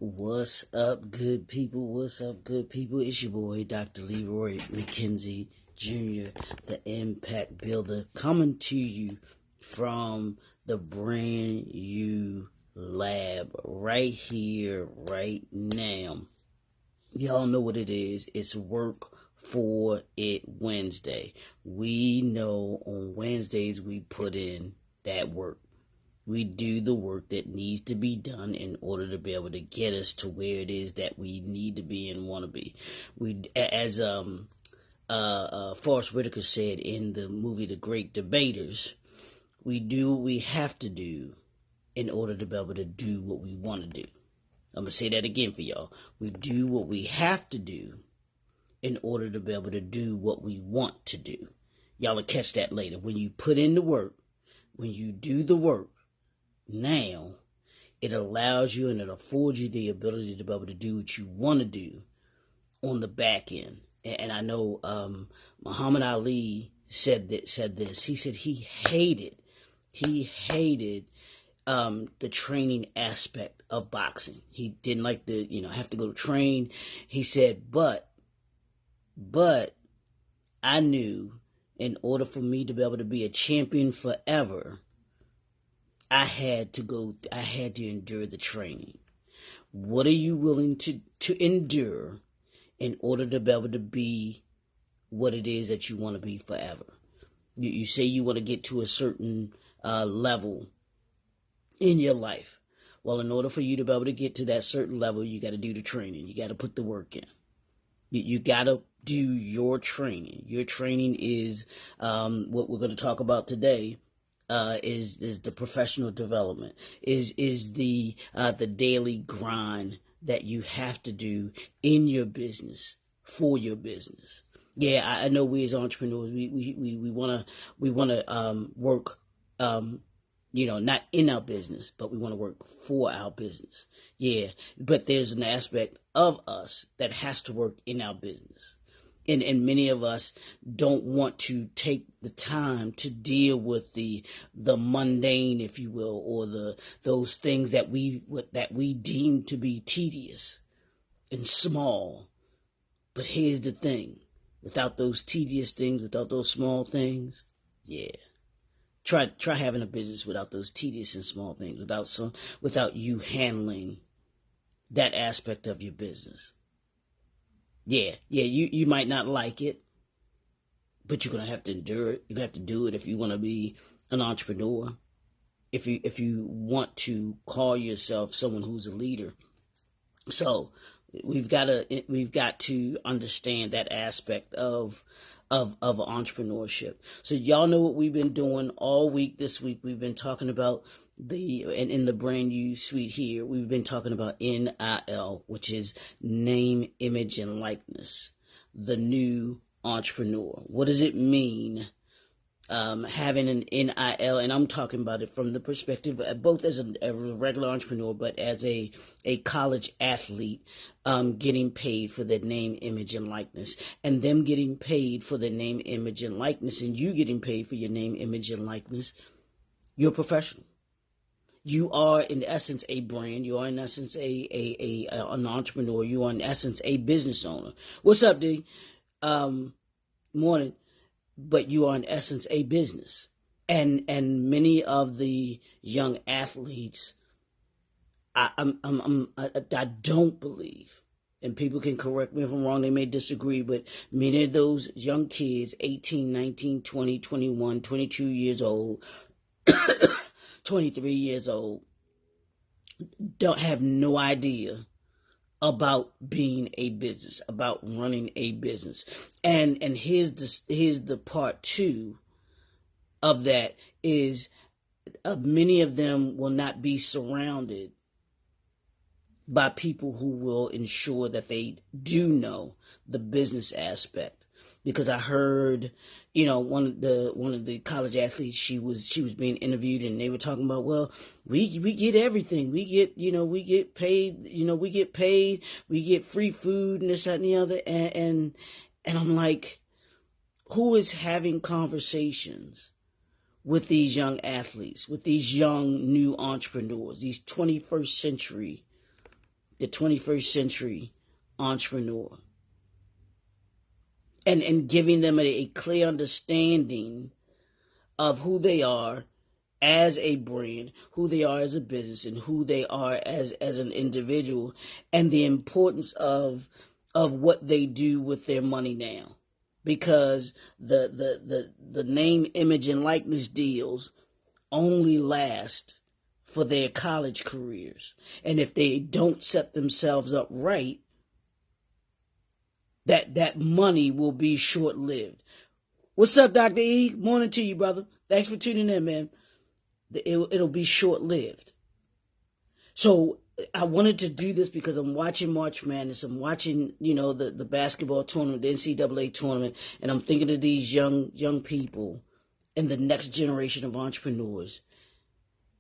What's up, good people? What's up, good people? It's your boy, Dr. Leroy McKenzie Jr., the Impact Builder, coming to you from the brand new lab right here, right now. Y'all know what it is. It's Work for It Wednesday. We know on Wednesdays we put in that work. We do the work that needs to be done in order to be able to get us to where it is that we need to be and want to be. As Forrest Whitaker said in the movie The Great Debaters, we do what we have to do in order to be able to do what we want to do. I'm going to say that again for y'all. We do what we have to do in order to be able to do what we want to do. Y'all will catch that later. When you put in the work, when you do the work, now it allows you and it affords you the ability to be able to do what you want to do on the back end. And I know Muhammad Ali said this. He said he hated the training aspect of boxing. He didn't like the have to go to train. He said, but I knew in order for me to be able to be a champion forever, I had to endure the training. What are you willing to endure in order to be able to be what it is that you want to be forever? You say you want to get to a certain level in your life. Well, in order for you to be able to get to that certain level, you got to do the training. You got to put the work in. You got to do your training. Your training is what we're going to talk about today. Is the professional development, is the daily grind that you have to do in your business, for your business. Yeah, I know we as entrepreneurs, we wanna work, not in our business, but we want to work for our business. Yeah, but there's an aspect of us that has to work in our business. And many of us don't want to take the time to deal with the mundane, if you will, or those things that we deem to be tedious and small. But here's the thing: without those tedious things, without those small things, try having a business without those tedious and small things, without you handling that aspect of your business. You might not like it, but you're going to have to endure it. You're going to have to do it if you want to be an entrepreneur, if you want to call yourself someone who's a leader. So we've got to understand that aspect of entrepreneurship. So y'all know what we've been doing all week. This week we've been talking about in the brand new suite here, we've been talking about NIL, which is name, image, and likeness. The new entrepreneur. What does it mean having an NIL? And I'm talking about it from the perspective of both as a regular entrepreneur, but as a college athlete, getting paid for their name, image, and likeness, and them getting paid for their name, image, and likeness, and you getting paid for your name, image, and likeness. You're a professional. You are, in essence, a brand. You are, in essence, an entrepreneur. You are, in essence, a business owner. What's up, D? Morning. But you are, in essence, a business. And many of the young athletes, I don't believe, and people can correct me if I'm wrong, they may disagree, but many of those young kids, 18, 19, 20, 21, 22 years old, 23 years old, don't have no idea about being a business, about running a business. And here's the part two of that is many of them will not be surrounded by people who will ensure that they do know the business aspect. Because I heard, one of the college athletes, she was being interviewed, and they were talking about, well, we get everything. We get paid, we get free food and this, that, and the other. And I'm like, who is having conversations with these young athletes, with these young new entrepreneurs, these 21st century the 21st century entrepreneur, and giving them a clear understanding of who they are as a brand, who they are as a business, and who they are as an individual, and the importance of what they do with their money now. Because the name, image, and likeness deals only last for their college careers. And if they don't set themselves up right, that money will be short-lived. What's up, Dr. E? Morning to you, brother. Thanks for tuning in, man. It'll be short-lived. So I wanted to do this because I'm watching March Madness. I'm watching, the basketball tournament, the NCAA tournament, and I'm thinking of these young people and the next generation of entrepreneurs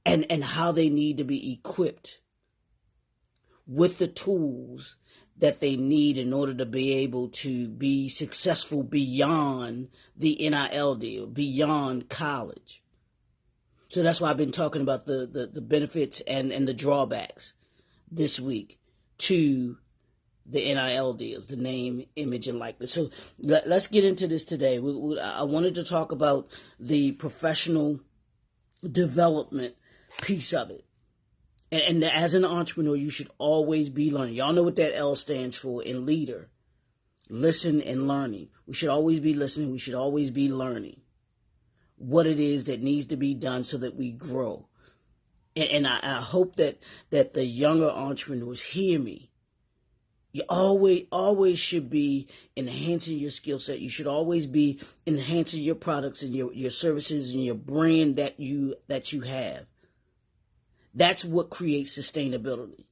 and how they need to be equipped with the tools that they need in order to be able to be successful beyond the NIL deal, beyond college. So that's why I've been talking about the benefits and the drawbacks this week to the NIL deals, the name, image, and likeness. So let's get into this today. I wanted to talk about the professional development piece of it. And as an entrepreneur, you should always be learning. Y'all know what that L stands for in leader. Listen and learning. We should always be listening. We should always be learning what it is that needs to be done so that we grow. And I hope that the younger entrepreneurs hear me. You always should be enhancing your skill set. You should always be enhancing your products and your services and your brand that you have. That's what creates sustainability.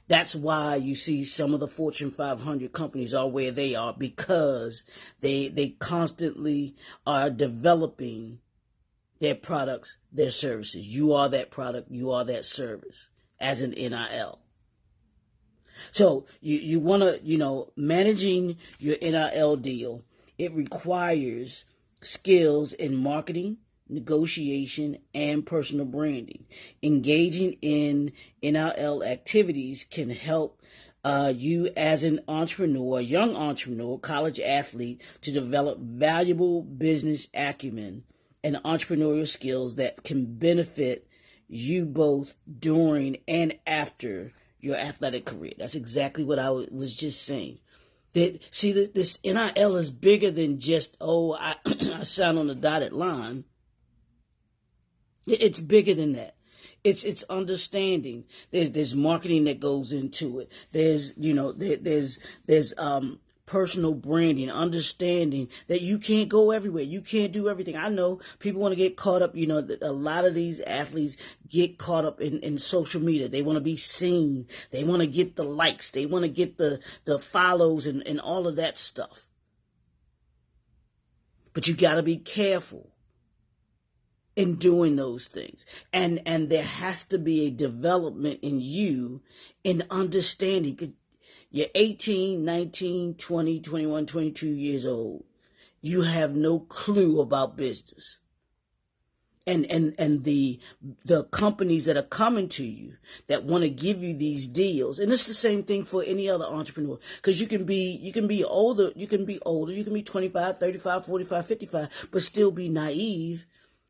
That's why you see some of the Fortune 500 companies are where they are, because they constantly are developing their products, their services. You are that product, you are that service as an NIL. So you want to, managing your NIL deal, it requires skills in marketing, negotiation, and personal branding. Engaging in NIL activities can help you as an entrepreneur, young entrepreneur, college athlete, to develop valuable business acumen and entrepreneurial skills that can benefit you both during and after your athletic career. That's exactly what I was just saying. This NIL is bigger than just, I signed on the dotted line. It's bigger than that. It's understanding. There's marketing that goes into it. There's personal branding, understanding that you can't go everywhere. You can't do everything. I know people want to get caught up. A lot of these athletes get caught up in social media. They want to be seen. They want to get the likes. They want to get the follows and all of that stuff. But you got to be careful in doing those things. And there has to be a development in you in understanding. You're 18, 19, 20, 21, 22 years old. You have no clue about business. And the companies that are coming to you that want to give you these deals, and it's the same thing for any other entrepreneur, because you can be older, you can be 25, 35, 45, 55, but still be naive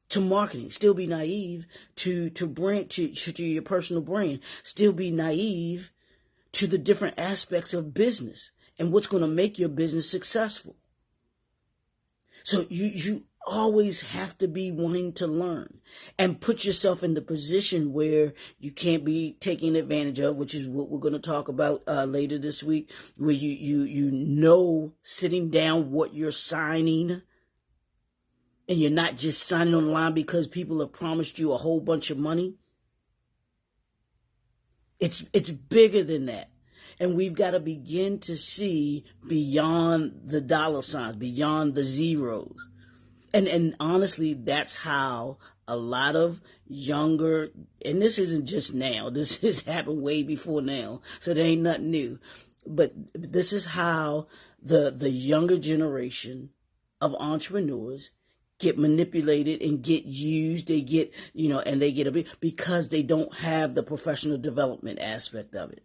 to marketing, still be naive to brand, to your personal brand, still be naive to the different aspects of business and what's going to make your business successful. So you always have to be wanting to learn and put yourself in the position where you can't be taken advantage of, which is what we're going to talk about later this week, where you sitting down what you're signing. And you're not just signing on the line because people have promised you a whole bunch of money. It's bigger than that. And we've got to begin to see beyond the dollar signs, beyond the zeros. And honestly, that's how a lot of younger, and this isn't just now, this has happened way before now, so there ain't nothing new. But this is how the younger generation of entrepreneurs get manipulated and get used. They get, and they get a bit because they don't have the professional development aspect of it.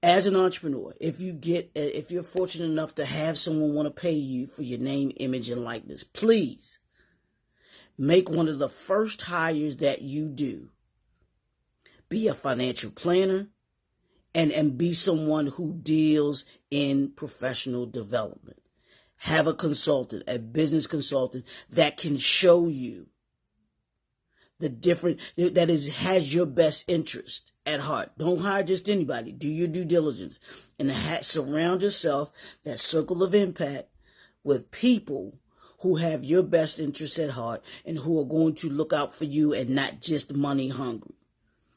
As an entrepreneur, if you're fortunate enough to have someone want to pay you for your name, image, and likeness, please make one of the first hires that you do be a financial planner and be someone who deals in professional development. Have a consultant, a business consultant that can show you the different, has your best interest at heart. Don't hire just anybody. Do your due diligence and surround yourself, that circle of impact, with people who have your best interests at heart and who are going to look out for you and not just money hungry.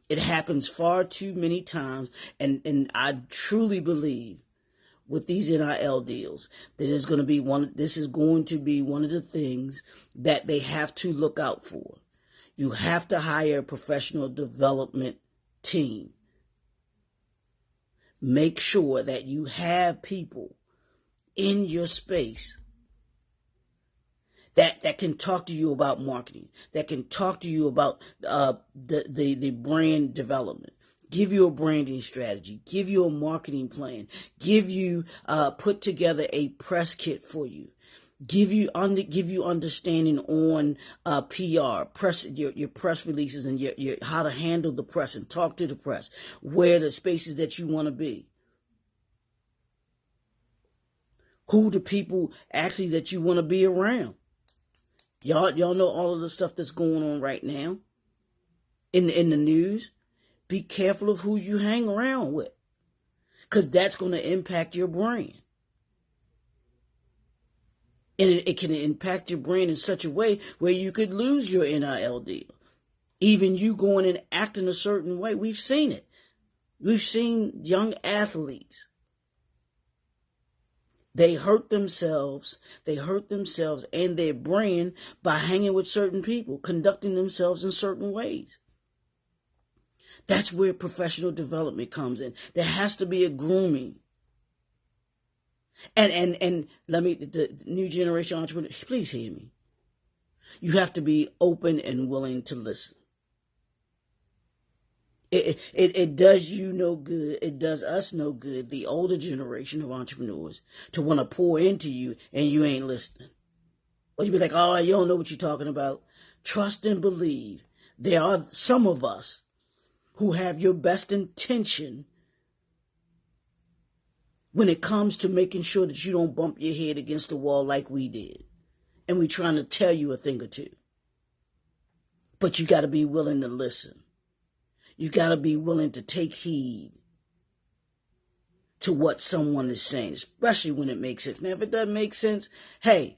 It happens far too many times, and I truly believe with these NIL deals that this is going to be one of the things that they have to look out for. You have to hire a professional development team. Make sure that you have people in your space that can talk to you about marketing, that can talk to you about the brand development, give you a branding strategy, give you a marketing plan, give you put together a press kit for you, give you understanding on PR, press your press releases and your how to handle the press and talk to the press, where the spaces that you want to be, who the people actually that you want to be around. Y'all know all of the stuff that's going on right now in the news. Be careful of who you hang around with, because that's going to impact your brain. And it can impact your brain in such a way where you could lose your NIL deal. Even you going and acting a certain way. We've seen it. We've seen young athletes. They hurt themselves and their brain by hanging with certain people, conducting themselves in certain ways. That's where professional development comes in. There has to be a grooming. And the new generation entrepreneurs, please hear me. You have to be open and willing to listen. It does you no good. It does us no good, the older generation of entrepreneurs, to want to pour into you and you ain't listening. Or you be like, oh, you don't know what you're talking about. Trust and believe. There are some of us who have your best intention when it comes to making sure that you don't bump your head against the wall like we did. And we're trying to tell you a thing or two. But you got to be willing to listen. You got to be willing to take heed to what someone is saying, especially when it makes sense. Now, if it doesn't make sense, hey,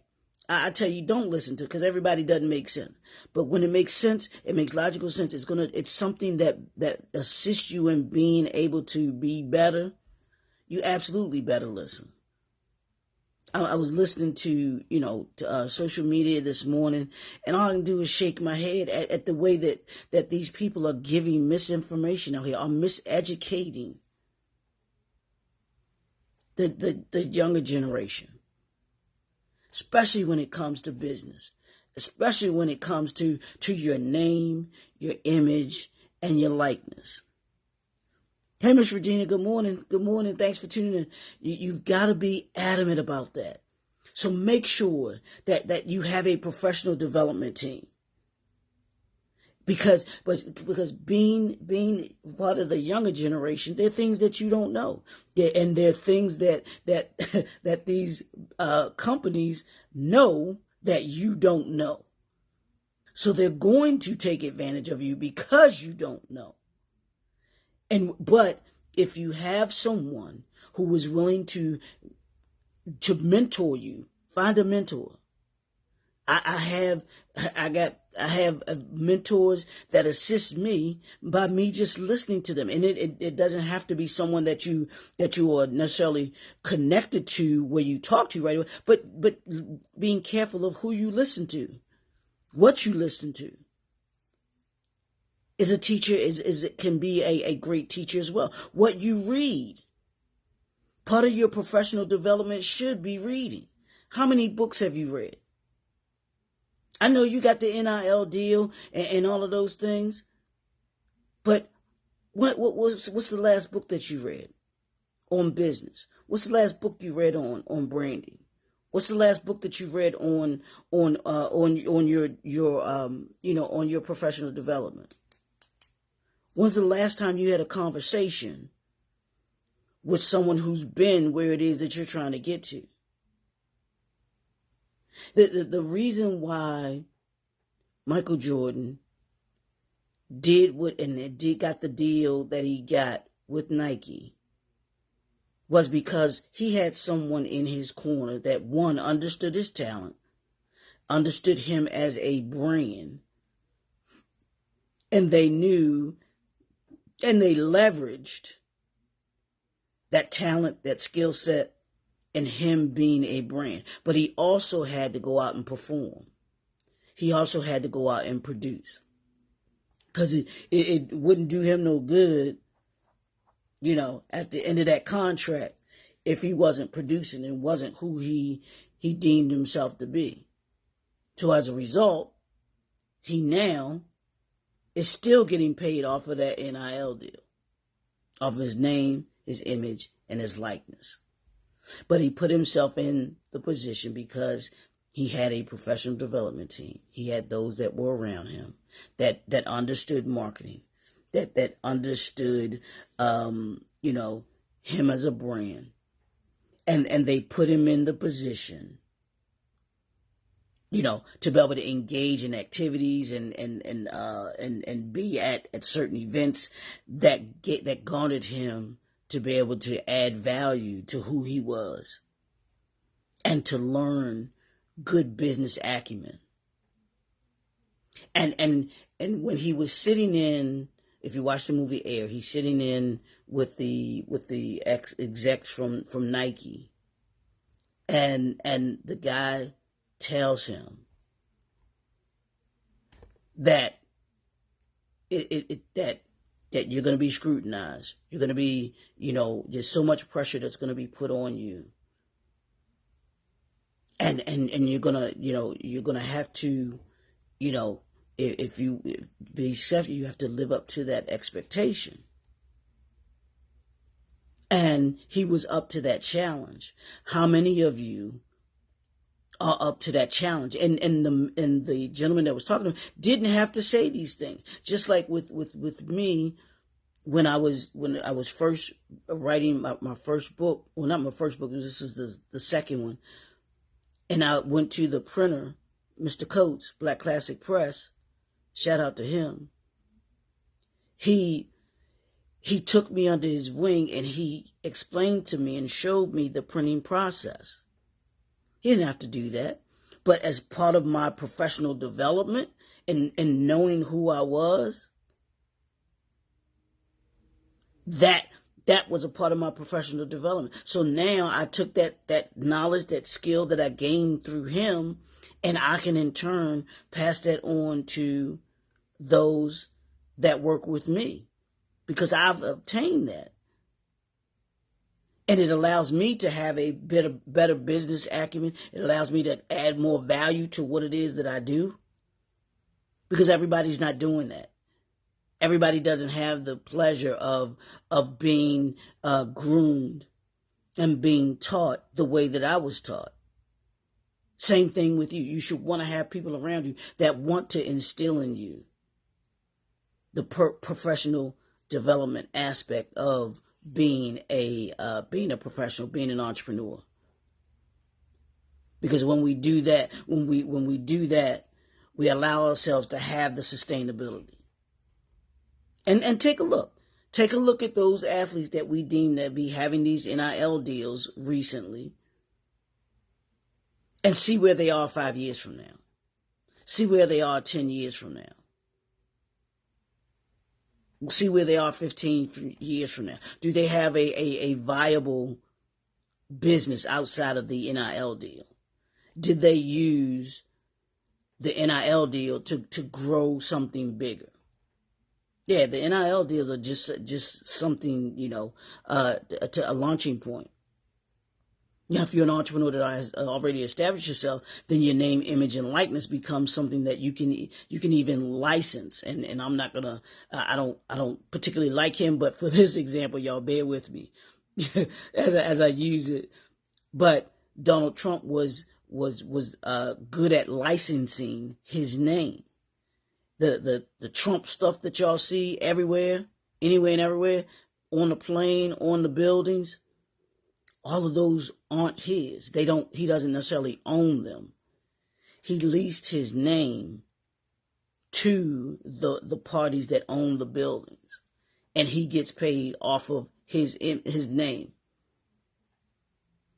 I tell you, don't listen to it, because everybody doesn't make sense. But when it makes sense, it makes logical sense. It's something that assists you in being able to be better. You absolutely better listen. I was listening to social media this morning, and all I can do is shake my head at the way that these people are giving misinformation out here, are miseducating the younger generation, especially when it comes to business, especially when it comes to your name, your image, and your likeness. Hey, Miss Regina, good morning. Good morning. Thanks for tuning in. You've got to be adamant about that. So make sure that you have a professional development team. Because being part of the younger generation, there are things that you don't know. And there are things that that these companies know that you don't know. So they're going to take advantage of you because you don't know. But if you have someone who is willing to mentor you, find a mentor. I have mentors that assist me by me just listening to them, and it doesn't have to be someone that you are necessarily connected to where you talk to right away. But being careful of who you listen to, what you listen to. Is a teacher can be a great teacher as well. What you read, part of your professional development should be reading. How many books have you read? I know you got the NIL deal and all of those things, but what's the last book that you read on business? What's the last book you read on branding? What's the last book that you read on your professional development? When's the last time you had a conversation with someone who's been where it is that you're trying to get to? The reason why Michael Jordan got the deal that he got with Nike was because he had someone in his corner that, one, understood his talent, understood him as a brand, and they knew and they leveraged that talent, that skill set, and him being a brand. But he also had to go out and perform. He also had to go out and produce. Because it wouldn't do him no good, at the end of that contract, if he wasn't producing and wasn't who he deemed himself to be. So as a result, he now is still getting paid off of that NIL deal, off of his name, his image, and his likeness. But he put himself in the position because he had a professional development team. He had those that were around him that understood marketing, that understood, him as a brand. And they put him in the position, to be able to engage in activities and be at certain events that garnered him to be able to add value to who he was and to learn good business acumen. And when he was sitting in, if you watch the movie Air, he's sitting in with the execs from Nike, and the guy tells him that that you're going to be scrutinized. You're going to be, there's so much pressure that's going to be put on you. And you're going to have to, if you be accepted, you have to live up to that expectation. And he was up to that challenge. How many of you are up to that challenge? And the gentleman that was talking to him didn't have to say these things. Just like with me, when I was first writing my first book, well, not my first book, this is the second one. And I went to the printer, Mr. Coates, Black Classic Press. Shout out to him. He took me under his wing and he explained to me and showed me the printing process. He didn't have to do that. But as part of my professional development and knowing who I was, that was a part of my professional development. So now I took that knowledge, that skill that I gained through him, and I can in turn pass that on to those that work with me because I've obtained that. And it allows me to have a better business acumen. It allows me to add more value to what it is that I do because everybody's not doing that. Everybody doesn't have the pleasure of being groomed and being taught the way that I was taught. Same thing with you. You should want to have people around you that want to instill in you the professional development aspect of being a professional, being an entrepreneur. Because when we do that, we allow ourselves to have the sustainability. And take a look. Take a look at those athletes that we deem to be having these NIL deals recently and see where they are 5 years from now. See where they are 10 years from now. See where they are 15 years from now. Do they have a viable business outside of the NIL deal? Did they use the NIL deal to grow something bigger? Yeah, the NIL deals are just something, to a launching point. Now, if you're an entrepreneur that has already established yourself, then your name, image, and likeness becomes something that you can even license. And I'm not gonna, I don't particularly like him, but for this example, y'all bear with me as I use it. But Donald Trump was good at licensing his name. The Trump stuff that y'all see everywhere, anywhere and everywhere, on the plane, on the buildings. All of those aren't his. He doesn't necessarily own them. He leased his name to the parties that own the buildings. And he gets paid off of his name.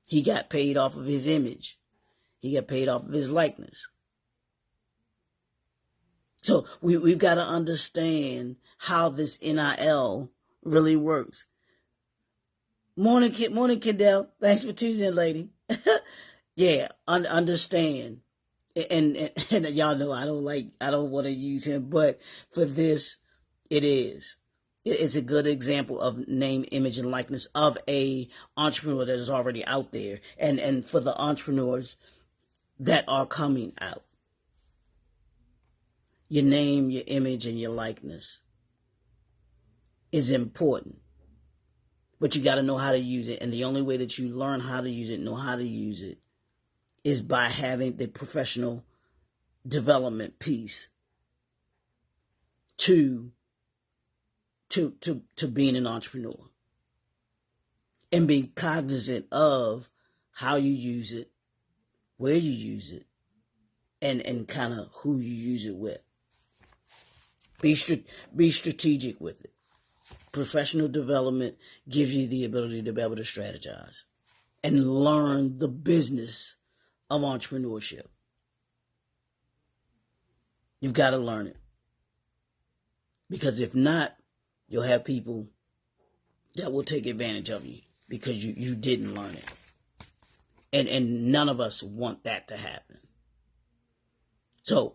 He got paid off of his image. He got paid off of his likeness. So we've got to understand how this NIL really works. Morning, Kendall. Thanks for tuning in, lady. Yeah, understand. And y'all know I don't want to use him, but for this, it is. It's a good example of name, image, and likeness of a entrepreneur that is already out there, and for the entrepreneurs that are coming out. Your name, your image, and your likeness is important. But you got to know how to use it. And the only way that you learn how to use it, know how to use it, is by having the professional development piece to being an entrepreneur. And being cognizant of how you use it, where you use it, and kind of who you use it with. Be strategic with it. Professional development gives you the ability to be able to strategize and learn the business of entrepreneurship. You've got to learn it. Because if not, you'll have people that will take advantage of you because you didn't learn it. And none of us want that to happen. So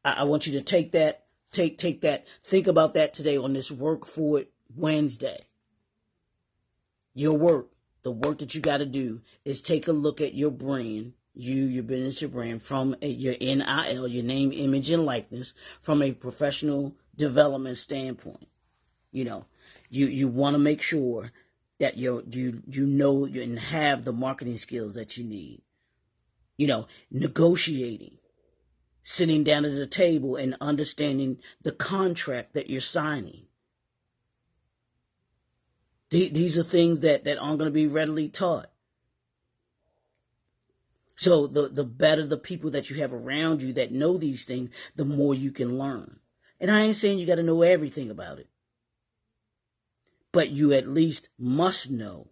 I want you to take that, think about that today on this Work For It Wednesday. Your work, the work that you got to do is take a look at your brand, your business, your brand, from your NIL, your name, image, and likeness, from a professional development standpoint. You want to make sure that you know and have the marketing skills that you need. Negotiating, sitting down at the table and understanding the contract that you're signing. These are things that aren't going to be readily taught. So the better the people that you have around you that know these things, the more you can learn. And I ain't saying you got to know everything about it. But you at least must know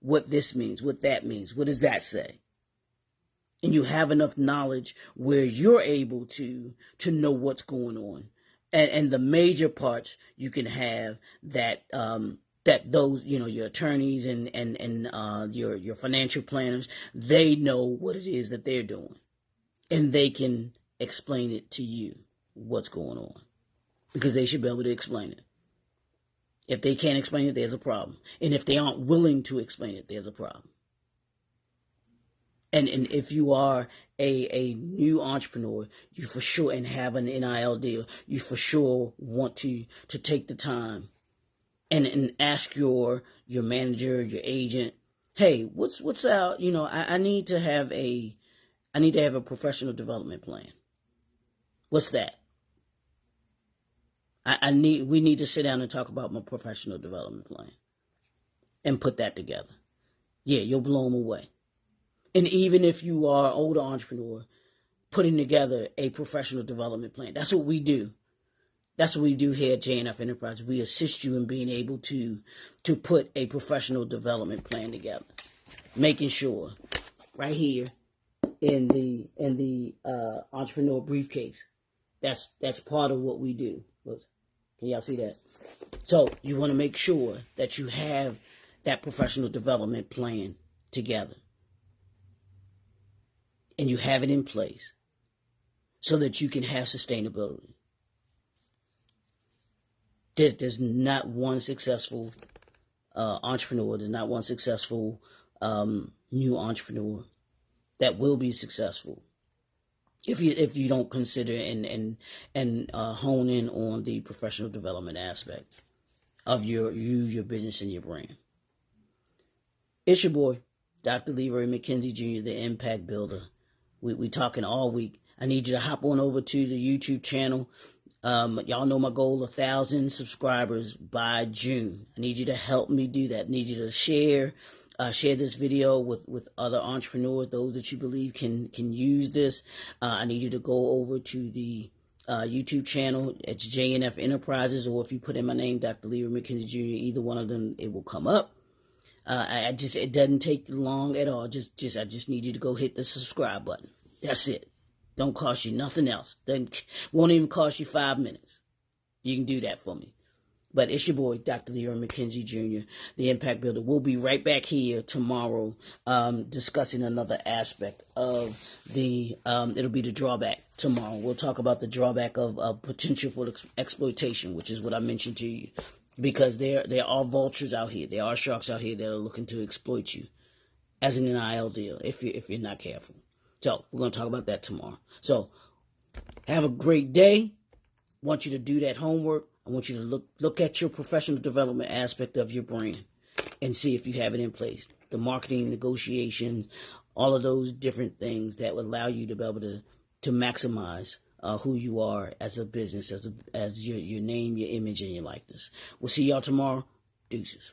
what this means, what that means. What does that say? And you have enough knowledge where you're able to know what's going on. And the major parts you can have that those, your attorneys and your financial planners, they know what it is that they're doing. And they can explain it to you, what's going on. Because they should be able to explain it. If they can't explain it, there's a problem. And if they aren't willing to explain it, there's a problem. And if you are a new entrepreneur, you for sure, and have an NIL deal, you for sure want to take the time and ask your manager, your agent, hey, what's out? I need to have a professional development plan. What's that? We need to sit down and talk about my professional development plan and put that together. Yeah, you'll blow them away. And even if you are an older entrepreneur, putting together a professional development plan, that's what we do. That's what we do here at JNF Enterprise. We assist you in being able to put a professional development plan together, making sure right here in the entrepreneur briefcase. That's part of what we do. Can y'all see that? So you want to make sure that you have that professional development plan together. And you have it in place so that you can have sustainability. There's not one successful entrepreneur. There's not one successful new entrepreneur that will be successful if you don't consider and hone in on the professional development aspect of your business and your brand. It's your boy, Dr. Leroy McKenzie Jr., the Impact Builder. We talking all week. I need you to hop on over to the YouTube channel. Y'all know my goal, 1,000 subscribers by June. I need you to help me do that. I need you to share this video with other entrepreneurs, those that you believe can use this. I need you to go over to the YouTube channel. It's JNF Enterprises, or if you put in my name, Dr. Leroy McKenzie Jr., either one of them, it will come up. It doesn't take long at all. I just need you to go hit the subscribe button. That's it. Don't cost you nothing else. Won't even cost you 5 minutes. You can do that for me. But it's your boy, Dr. Leroy McKenzie Jr., the Impact Builder. We'll be right back here tomorrow discussing another aspect of it'll be the drawback tomorrow. We'll talk about the drawback of potential for exploitation, which is what I mentioned to you. Because there are vultures out here. There are sharks out here that are looking to exploit you as an NIL deal if you're not careful. So we're going to talk about that tomorrow. So have a great day. I want you to do that homework. I want you to look at your professional development aspect of your brand and see if you have it in place. The marketing, negotiations, all of those different things that would allow you to be able to maximize who you are as a business, as your name, your image, and your likeness. We'll see y'all tomorrow. Deuces.